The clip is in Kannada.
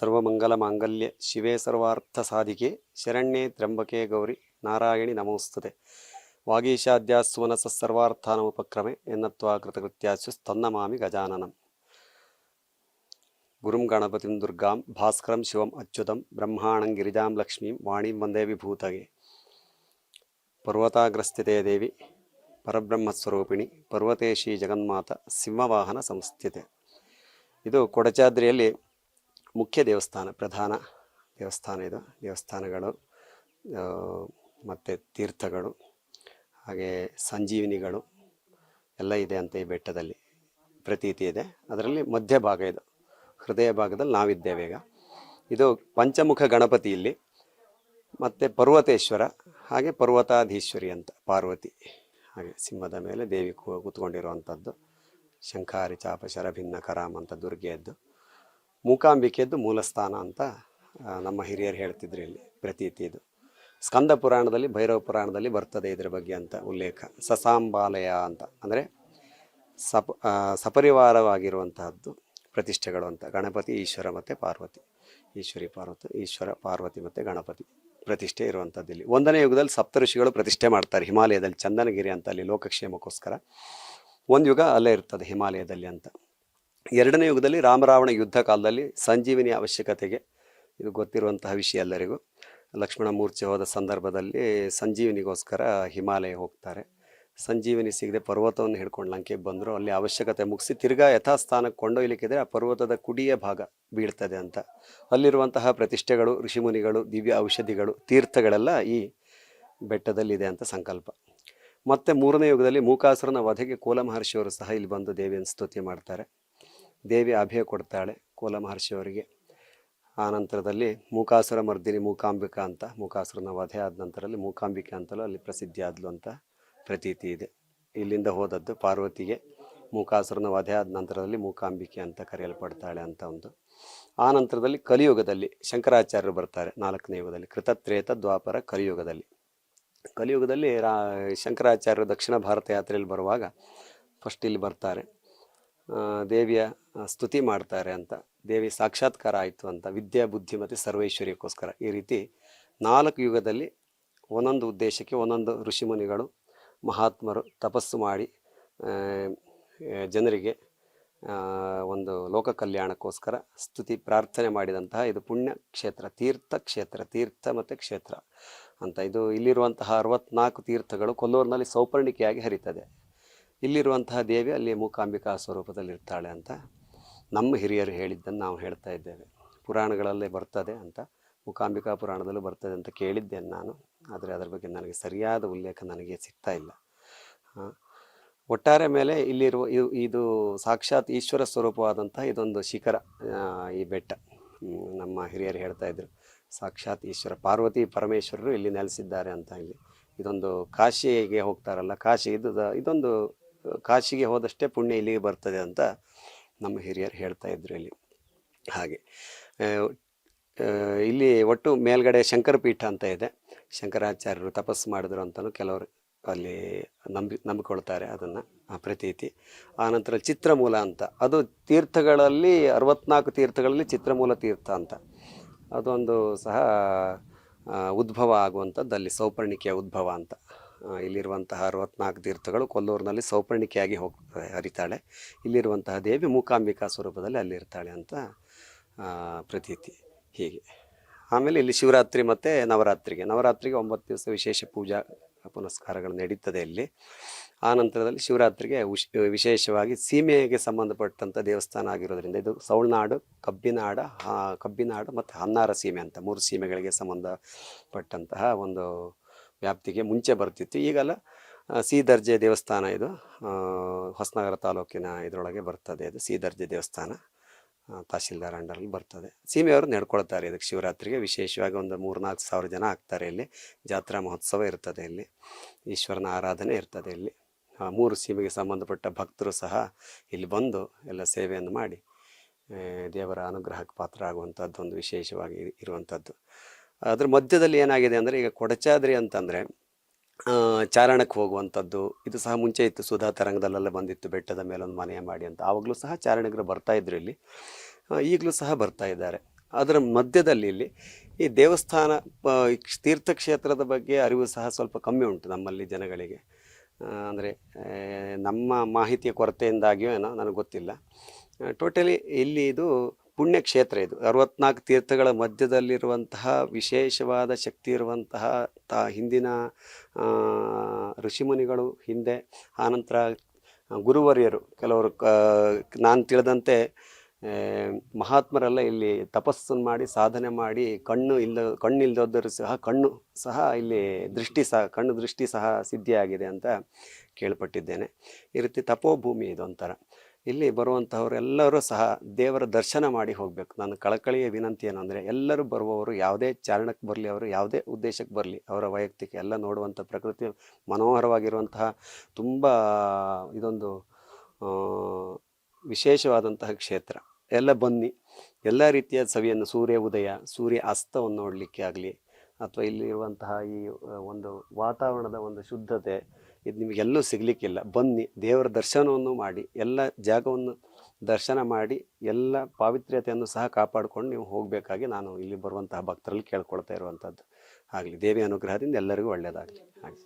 ಸರ್ವಮಂಗಲಮಾಂಗಲ್ಯ ಶಿವೆ ಸರ್ವಾರ್ಥಸಾಧಿಕೆ ಶರಣ್ಯೇ ತ್ರ್ಯಂಬಕೆ ಗೌರಿ ನಾರಾಯಣಿ ನಮೋಸ್ತುತೆ. ವಾಗೀಶಾದ್ಯಾಸ್ಸುಮನಸಃ ಸರ್ವಾರ್ಥಾನಮುಪಕ್ರಮೆ ಎನ್ನತ್ವಾ ಕೃತಕೃತ್ಯಾಸ್ಯು ಸ್ತನ್ನಮಾಮಿ ಗಜಾನನಂ. ಗುರುಂ ಗಣಪತಿಂ ದುರ್ಗಾಂ ಭಾಸ್ಕರಂ ಶಿವಂ ಅಚ್ಯುತಂ ಬ್ರಹ್ಮಾಣಂ ಗಿರಿಜಾಂ ಲಕ್ಷ್ಮೀಂ ವಾಣೀಂ ವಂದೇ ವಿಭೂತಗೆ. ಪರ್ವತಾಗ್ರಸ್ಥಿತೆ ದೇವಿ ಪರಬ್ರಹ್ಮಸ್ವರೂಪಿಣಿ ಪರ್ವತೇಶಿ ಜಗನ್ಮಾತ ಸಿಂಹವಾಹನ ಸಂಸ್ಥಿತೆ. ಇದು ಕೊಡಚಾದ್ರಿಯಲ್ಲಿ ಮುಖ್ಯ ದೇವಸ್ಥಾನ, ಪ್ರಧಾನ ದೇವಸ್ಥಾನ. ಇದು ದೇವಸ್ಥಾನಗಳು ಮತ್ತು ತೀರ್ಥಗಳು ಹಾಗೆ ಸಂಜೀವಿನಿಗಳು ಎಲ್ಲ ಇದೆ ಅಂತ ಈ ಬೆಟ್ಟದಲ್ಲಿ ಪ್ರತೀತಿ ಇದೆ. ಅದರಲ್ಲಿ ಮಧ್ಯಭಾಗ ಇದು, ಹೃದಯ ಭಾಗದಲ್ಲಿ ನಾವಿದ್ದೇವೆ ಈಗ. ಇದು ಪಂಚಮುಖ ಗಣಪತಿ ಇಲ್ಲಿ, ಮತ್ತು ಪರ್ವತೇಶ್ವರ ಹಾಗೆ ಪರ್ವತಾಧೀಶ್ವರಿ ಅಂತ ಪಾರ್ವತಿ, ಹಾಗೆ ಸಿಂಹದ ಮೇಲೆ ದೇವಿ ಕೂತ್ಕೊಂಡಿರುವಂಥದ್ದು. ಶಂಖಾರಿ ಚಾಪ ಶರಭಿನ್ನ ಕರಾಮ್ ಅಂತ ದುರ್ಗೆಯದ್ದು. ಮೂಕಾಂಬಿಕೆಯದ್ದು ಮೂಲಸ್ಥಾನ ಅಂತ ನಮ್ಮ ಹಿರಿಯರು ಹೇಳ್ತಿದ್ರು ಇಲ್ಲಿ ಪ್ರತೀತಿ. ಇದು ಸ್ಕಂದ ಪುರಾಣದಲ್ಲಿ, ಭೈರವ ಪುರಾಣದಲ್ಲಿ ಬರ್ತದೆ ಇದರ ಬಗ್ಗೆ ಅಂತ ಉಲ್ಲೇಖ. ಸಸಾಂಬಾಲಯ ಅಂತ ಅಂದರೆ ಸಪರಿವಾರವಾಗಿರುವಂತಹದ್ದು ಪ್ರತಿಷ್ಠೆಗಳು ಅಂತ. ಗಣಪತಿ, ಈಶ್ವರ ಮತ್ತು ಪಾರ್ವತಿ, ಈಶ್ವರಿ ಪಾರ್ವತಿ, ಈಶ್ವರ ಪಾರ್ವತಿ ಮತ್ತು ಗಣಪತಿ ಪ್ರತಿಷ್ಠೆ ಇರುವಂಥದ್ದು. ಇಲ್ಲಿ 1ನೇ ಯುಗದಲ್ಲಿ ಸಪ್ತಋಷಿಗಳು ಪ್ರತಿಷ್ಠೆ ಮಾಡ್ತಾರೆ ಹಿಮಾಲಯದಲ್ಲಿ, ಚಂದನಗಿರಿ ಅಂತ. ಅಲ್ಲಿ ಲೋಕಕ್ಷೇಮಕ್ಕೋಸ್ಕರ ಒಂದು ಯುಗ ಅಲ್ಲೇ ಇರ್ತದೆ ಹಿಮಾಲಯದಲ್ಲಿ ಅಂತ. 2ನೇ ಯುಗದಲ್ಲಿ ರಾಮರಾವಣ ಯುದ್ಧ ಕಾಲದಲ್ಲಿ ಸಂಜೀವಿನಿ ಅವಶ್ಯಕತೆಗೆ, ಇದು ಗೊತ್ತಿರುವಂತಹ ವಿಷಯ ಎಲ್ಲರಿಗೂ, ಲಕ್ಷ್ಮಣ ಮೂರ್ಛೆ ಹೋದ ಸಂದರ್ಭದಲ್ಲಿ ಸಂಜೀವಿನಿಗೋಸ್ಕರ ಹಿಮಾಲಯ ಹೋಗ್ತಾರೆ. ಸಂಜೀವಿನಿ ಸಿಗದೆ ಪರ್ವತವನ್ನು ಹಿಡ್ಕೊಂಡು ಲಂಕೆಗೆ ಬಂದರು. ಅಲ್ಲಿ ಅವಶ್ಯಕತೆ ಮುಗಿಸಿ ತಿರ್ಗಾ ಯಥಾಸ್ಥಾನಕ್ಕೆ ಕೊಂಡೊಯ್ಲಿಕ್ಕಿದ್ರೆ ಆ ಪರ್ವತದ ಕುಡಿಯ ಭಾಗ ಬೀಳ್ತದೆ ಅಂತ. ಅಲ್ಲಿರುವಂತಹ ಪ್ರತಿಷ್ಠೆಗಳು, ಋಷಿಮುನಿಗಳು, ದಿವ್ಯ ಔಷಧಿಗಳು, ತೀರ್ಥಗಳೆಲ್ಲ ಈ ಬೆಟ್ಟದಲ್ಲಿದೆ ಅಂತ ಸಂಕಲ್ಪ. ಮತ್ತು 3ನೇ ಯುಗದಲ್ಲಿ ಮೂಕಾಸುರನ ವಧೆಗೆ ಕೋಲ ಮಹರ್ಷಿಯವರು ಸಹ ಇಲ್ಲಿ ಬಂದು ದೇವಿಯನ್ನು ಸ್ತುತಿ ಮಾಡ್ತಾರೆ. ದೇವಿ ಅಭಯ ಕೊಡ್ತಾಳೆ ಕೋಲ ಮಹರ್ಷಿಯವರಿಗೆ. ಆ ನಂತರದಲ್ಲಿ ಮೂಕಾಸುರ ಮರ್ದಿನಿ ಮೂಕಾಂಬಿಕಾ ಅಂತ, ಮೂಕಾಸುರನ ವಧೆ ಆದ ನಂತರದಲ್ಲಿ ಮೂಕಾಂಬಿಕೆ ಅಂತಲೂ ಅಲ್ಲಿ ಪ್ರಸಿದ್ಧಿ ಆದ್ಲು ಅಂತ ಪ್ರತೀತಿ ಇದೆ. ಇಲ್ಲಿಂದ ಹೋದದ್ದು ಪಾರ್ವತಿಗೆ ಮೂಕಾಸುರನ ವಧೆ ಆದ ನಂತರದಲ್ಲಿ ಮೂಕಾಂಬಿಕೆ ಅಂತ ಕರೆಯಲ್ಪಡ್ತಾಳೆ ಅಂತ ಒಂದು. ಆ ನಂತರದಲ್ಲಿ ಕಲಿಯುಗದಲ್ಲಿ ಶಂಕರಾಚಾರ್ಯರು ಬರ್ತಾರೆ. 4ನೇ ಯುಗದಲ್ಲಿ, ಕೃತತ್ರೇತ ದ್ವಾಪರ ಕಲಿಯುಗದಲ್ಲಿ. ಕಲಿಯುಗದಲ್ಲಿ ಶಂಕರಾಚಾರ್ಯರು ದಕ್ಷಿಣ ಭಾರತ ಯಾತ್ರೆಯಲ್ಲಿ ಬರುವಾಗ ಫಸ್ಟ್ ಇಲ್ಲಿ ಬರ್ತಾರೆ, ದೇವಿಯ ಸ್ತುತಿ ಮಾಡ್ತಾರೆ ಅಂತ. ದೇವಿ ಸಾಕ್ಷಾತ್ಕಾರ ಆಯಿತು ಅಂತ, ವಿದ್ಯಾ ಬುದ್ಧಿ ಮತ್ತು ಸರ್ವೈಶ್ವರ್ಯಕ್ಕೋಸ್ಕರ. ಈ ರೀತಿ 4 ಯುಗದಲ್ಲಿ ಒಂದೊಂದು ಉದ್ದೇಶಕ್ಕೆ ಒಂದೊಂದು ಋಷಿಮುನಿಗಳು, ಮಹಾತ್ಮರು ತಪಸ್ಸು ಮಾಡಿ ಜನರಿಗೆ ಒಂದು ಲೋಕ ಕಲ್ಯಾಣಕ್ಕೋಸ್ಕರ ಸ್ತುತಿ ಪ್ರಾರ್ಥನೆ ಮಾಡಿದಂತಹ ಇದು ಪುಣ್ಯ ಕ್ಷೇತ್ರ, ತೀರ್ಥ ಕ್ಷೇತ್ರ, ತೀರ್ಥ ಮತ್ತು ಕ್ಷೇತ್ರ ಅಂತ. ಇದು ಇಲ್ಲಿರುವಂತಹ 64 ತೀರ್ಥಗಳು ಕೊಲ್ಲೂರಿನಲ್ಲಿ ಸೌಪರ್ಣಿಕೆಯಾಗಿ ಹರಿತದೆ. ಇಲ್ಲಿರುವಂತಹ ದೇವಿ ಅಲ್ಲಿ ಮೂಕಾಂಬಿಕಾ ಸ್ವರೂಪದಲ್ಲಿ ಇರ್ತಾಳೆ ಅಂತ ನಮ್ಮ ಹಿರಿಯರು ಹೇಳಿದ್ದನ್ನು ನಾವು ಹೇಳ್ತಾ ಇದ್ದೇವೆ. ಪುರಾಣಗಳಲ್ಲೇ ಬರ್ತದೆ ಅಂತ, ಮೂಕಾಂಬಿಕಾ ಪುರಾಣದಲ್ಲೂ ಬರ್ತದೆ ಅಂತ ಕೇಳಿದ್ದೇನೆ ನಾನು. ಆದರೆ ಅದರ ಬಗ್ಗೆ ನನಗೆ ಸರಿಯಾದ ಉಲ್ಲೇಖ ನನಗೆ ಸಿಗ್ತಾ ಇಲ್ಲ. ಒಟ್ಟಾರೆ ಮೇಲೆ ಇಲ್ಲಿರುವ ಇದು ಸಾಕ್ಷಾತ್ ಈಶ್ವರ ಸ್ವರೂಪವಾದಂತಹ ಇದೊಂದು ಶಿಖರ, ಈ ಬೆಟ್ಟ. ನಮ್ಮ ಹಿರಿಯರು ಹೇಳ್ತಾ ಇದ್ರು, ಸಾಕ್ಷಾತ್ ಈಶ್ವರ ಪಾರ್ವತಿ ಪರಮೇಶ್ವರರು ಇಲ್ಲಿ ನೆಲೆಸಿದ್ದಾರೆ ಅಂತ. ಇಲ್ಲಿ ಇದೊಂದು ಕಾಶಿಗೆ ಹೋಗ್ತಾರಲ್ಲ, ಕಾಶಿ ಇದೊಂದು ಕಾಶಿಗೆ ಹೋದಷ್ಟೇ ಪುಣ್ಯ ಇಲ್ಲಿಗೆ ಬರ್ತದೆ ಅಂತ ನಮ್ಮ ಹಿರಿಯರು ಹೇಳ್ತಾ ಇದ್ರು ಇಲ್ಲಿ. ಹಾಗೆ ಇಲ್ಲಿ ಒಟ್ಟು ಮೇಲ್ಗಡೆ ಶಂಕರಪೀಠ ಅಂತ ಇದೆ. ಶಂಕರಾಚಾರ್ಯರು ತಪಸ್ಸು ಮಾಡಿದ್ರು ಅಂತಲೂ ಕೆಲವರು ಅಲ್ಲಿ ನಂಬಿಕೊಳ್ತಾರೆ ಅದನ್ನು, ಆ ಪ್ರತೀತಿ. ಆನಂತರ ಚಿತ್ರಮೂಲ ಅಂತ, ಅದು ತೀರ್ಥಗಳಲ್ಲಿ 64 ತೀರ್ಥಗಳಲ್ಲಿ ಚಿತ್ರಮೂಲ ತೀರ್ಥ ಅಂತ ಅದೊಂದು ಸಹ ಉದ್ಭವ ಆಗುವಂಥದ್ದು ಅಲ್ಲಿ, ಸೌಪರ್ಣಿಕೆಯ ಉದ್ಭವ ಅಂತ. ಇಲ್ಲಿರುವಂತಹ 64 ತೀರ್ಥಗಳು ಕೊಲ್ಲೂರಿನಲ್ಲಿ ಸೌಪರ್ಣಿಕೆಯಾಗಿ ಹರಿತಾಳೆ. ಇಲ್ಲಿರುವಂತಹ ದೇವಿ ಮೂಕಾಂಬಿಕಾ ಸ್ವರೂಪದಲ್ಲಿ ಅಲ್ಲಿರ್ತಾಳೆ ಅಂತ ಪ್ರತೀತಿ. ಹೀಗೆ ಆಮೇಲೆ ಇಲ್ಲಿ ಶಿವರಾತ್ರಿ ಮತ್ತು ನವರಾತ್ರಿಗೆ 9 ದಿವಸ ವಿಶೇಷ ಪೂಜಾ ಪುನಸ್ಕಾರಗಳು ನಡೀತದೆ ಇಲ್ಲಿ. ಆ ನಂತರದಲ್ಲಿ ಶಿವರಾತ್ರಿಗೆ ವಿಶೇಷವಾಗಿ ಸೀಮೆಗೆ ಸಂಬಂಧಪಟ್ಟಂಥ ದೇವಸ್ಥಾನ ಆಗಿರೋದ್ರಿಂದ ಇದು ಸೌಳ್ನಾಡು, ಕಬ್ಬಿನಾಡು ಮತ್ತು ಹನ್ನಾರ ಸೀಮೆ ಅಂತ 3 ಸೀಮೆಗಳಿಗೆ ಸಂಬಂಧಪಟ್ಟಂತಹ ಒಂದು ವ್ಯಾಪ್ತಿಗೆ ಮುಂಚೆ ಬರ್ತಿತ್ತು. ಈಗೆಲ್ಲ ಸಿ ದರ್ಜೆ ದೇವಸ್ಥಾನ ಇದು. ಹೊಸನಗರ ತಾಲೂಕಿನ ಇದರೊಳಗೆ ಬರ್ತದೆ. ಇದು ಸಿ ದರ್ಜೆ ದೇವಸ್ಥಾನ, ತಹಶೀಲ್ದಾರ್ ಅಂಡರಲ್ಲಿ ಬರ್ತದೆ. ಸೀಮೆಯವರು ನಡ್ಕೊಳ್ತಾರೆ ಇದಕ್ಕೆ. ಶಿವರಾತ್ರಿಗೆ ವಿಶೇಷವಾಗಿ ಒಂದು 3-4 ಸಾವಿರ ಜನ ಆಗ್ತಾರೆ ಇಲ್ಲಿ. ಜಾತ್ರಾ ಮಹೋತ್ಸವ ಇರ್ತದೆ ಇಲ್ಲಿ, ಈಶ್ವರನ ಆರಾಧನೆ ಇರ್ತದೆ ಇಲ್ಲಿ. 3 ಸೀಮೆಗೆ ಸಂಬಂಧಪಟ್ಟ ಭಕ್ತರು ಸಹ ಇಲ್ಲಿ ಬಂದು ಎಲ್ಲ ಸೇವೆಯನ್ನು ಮಾಡಿ ದೇವರ ಅನುಗ್ರಹಕ್ಕೆ ಪಾತ್ರ ಆಗುವಂಥದ್ದು ಒಂದು ವಿಶೇಷವಾಗಿ ಇರುವಂಥದ್ದು. ಅದ್ರ ಮಧ್ಯದಲ್ಲಿ ಏನಾಗಿದೆ ಅಂದರೆ, ಈಗ ಕೊಡಚಾದ್ರಿ ಅಂತಂದರೆ ಚಾರಣಕ್ಕೆ ಹೋಗುವಂಥದ್ದು ಇದು ಸಹ ಮುಂಚೆ ಇತ್ತು. ಸುಧಾ ತರಂಗದಲ್ಲೆಲ್ಲ ಬಂದಿತ್ತು, ಬೆಟ್ಟದ ಮೇಲೊಂದು ಮನೆಯ ಮಾಡಿ ಅಂತ. ಆವಾಗಲೂ ಸಹ ಚಾರಣಿಗರು ಬರ್ತಾಯಿದ್ರು ಇಲ್ಲಿ, ಈಗಲೂ ಸಹ ಬರ್ತಾ ಇದ್ದಾರೆ. ಅದರ ಮಧ್ಯದಲ್ಲಿ ಇಲ್ಲಿ ಈ ದೇವಸ್ಥಾನ ತೀರ್ಥಕ್ಷೇತ್ರದ ಬಗ್ಗೆ ಅರಿವು ಸಹ ಸ್ವಲ್ಪ ಕಮ್ಮಿ ಉಂಟು ನಮ್ಮಲ್ಲಿ ಜನಗಳಿಗೆ. ಅಂದರೆ ನಮ್ಮ ಮಾಹಿತಿಯ ಕೊರತೆಯಿಂದಾಗಿಯೋ ಏನೋ ನನಗೆ ಗೊತ್ತಿಲ್ಲ. ಟೋಟಲಿ ಇಲ್ಲಿ ಇದು ಪುಣ್ಯಕ್ಷೇತ್ರ, ಇದು 64 ತೀರ್ಥಗಳ ಮಧ್ಯದಲ್ಲಿರುವಂತಹ ವಿಶೇಷವಾದ ಶಕ್ತಿ ಇರುವಂತಹ ಹಿಂದಿನ ಋಷಿಮುನಿಗಳು ಹಿಂದೆ, ಆನಂತರ ಗುರುವರ್ಯರು ಕೆಲವರು ನಾನು ತಿಳಿದಂತೆ ಮಹಾತ್ಮರೆಲ್ಲ ಇಲ್ಲಿ ತಪಸ್ಸನ್ನು ಮಾಡಿ ಸಾಧನೆ ಮಾಡಿ ಕಣ್ಣಿಲ್ದೋದ್ದರೂ ಸಹ ಕಣ್ಣು ಸಹ ಇಲ್ಲಿ ಕಣ್ಣು ದೃಷ್ಟಿ ಸಹ ಸಿದ್ಧಿಯಾಗಿದೆ ಅಂತ ಕೇಳ್ಪಟ್ಟಿದ್ದೇನೆ. ಈ ರೀತಿ ತಪೋಭೂಮಿ ಇದು ಒಂಥರ. ಇಲ್ಲಿ ಬರುವಂತಹವರೆಲ್ಲರೂ ಸಹ ದೇವರ ದರ್ಶನ ಮಾಡಿ ಹೋಗಬೇಕು. ನನ್ನ ಕಳಕಳಿಯ ವಿನಂತಿ ಏನು ಅಂದರೆ, ಎಲ್ಲರೂ ಬರುವವರು ಯಾವುದೇ ಚಾರಣಕ್ಕೆ ಬರಲಿ, ಅವರು ಯಾವುದೇ ಉದ್ದೇಶಕ್ಕೆ ಬರಲಿ, ಅವರ ವೈಯಕ್ತಿಕ ಎಲ್ಲ ನೋಡುವಂಥ ಪ್ರಕೃತಿ ಮನೋಹರವಾಗಿರುವಂತಹ ತುಂಬ ಇದೊಂದು ವಿಶೇಷವಾದಂತಹ ಕ್ಷೇತ್ರ. ಎಲ್ಲ ಬನ್ನಿ, ಎಲ್ಲ ರೀತಿಯ ಸವಿಯನ್ನು, ಸೂರ್ಯ ಉದಯ ಸೂರ್ಯ ಅಸ್ತವನ್ನು ನೋಡಲಿಕ್ಕೆ ಆಗಲಿ, ಅಥವಾ ಇಲ್ಲಿರುವಂತಹ ಈ ಒಂದು ವಾತಾವರಣದ ಒಂದು ಶುದ್ಧತೆ ಇದು ನಿಮಗೆಲ್ಲೂ ಸಿಗಲಿಕ್ಕಿಲ್ಲ. ಬನ್ನಿ, ದೇವರ ದರ್ಶನವನ್ನು ಮಾಡಿ, ಎಲ್ಲ ಜಾಗವನ್ನು ದರ್ಶನ ಮಾಡಿ, ಎಲ್ಲ ಪಾವಿತ್ರ್ಯತೆಯನ್ನು ಸಹ ಕಾಪಾಡಿಕೊಂಡು ನೀವು ಹೋಗಬೇಕಾಗಿ ನಾನು ಇಲ್ಲಿ ಬರುವಂತಹ ಭಕ್ತರಲ್ಲಿ ಕೇಳ್ಕೊಳ್ತಾ ಇರುವಂಥದ್ದು. ಆಗಲಿ ದೇವಿ ಅನುಗ್ರಹದಿಂದ ಎಲ್ಲರಿಗೂ ಒಳ್ಳೆಯದಾಗಲಿ. ಹಾಗೆ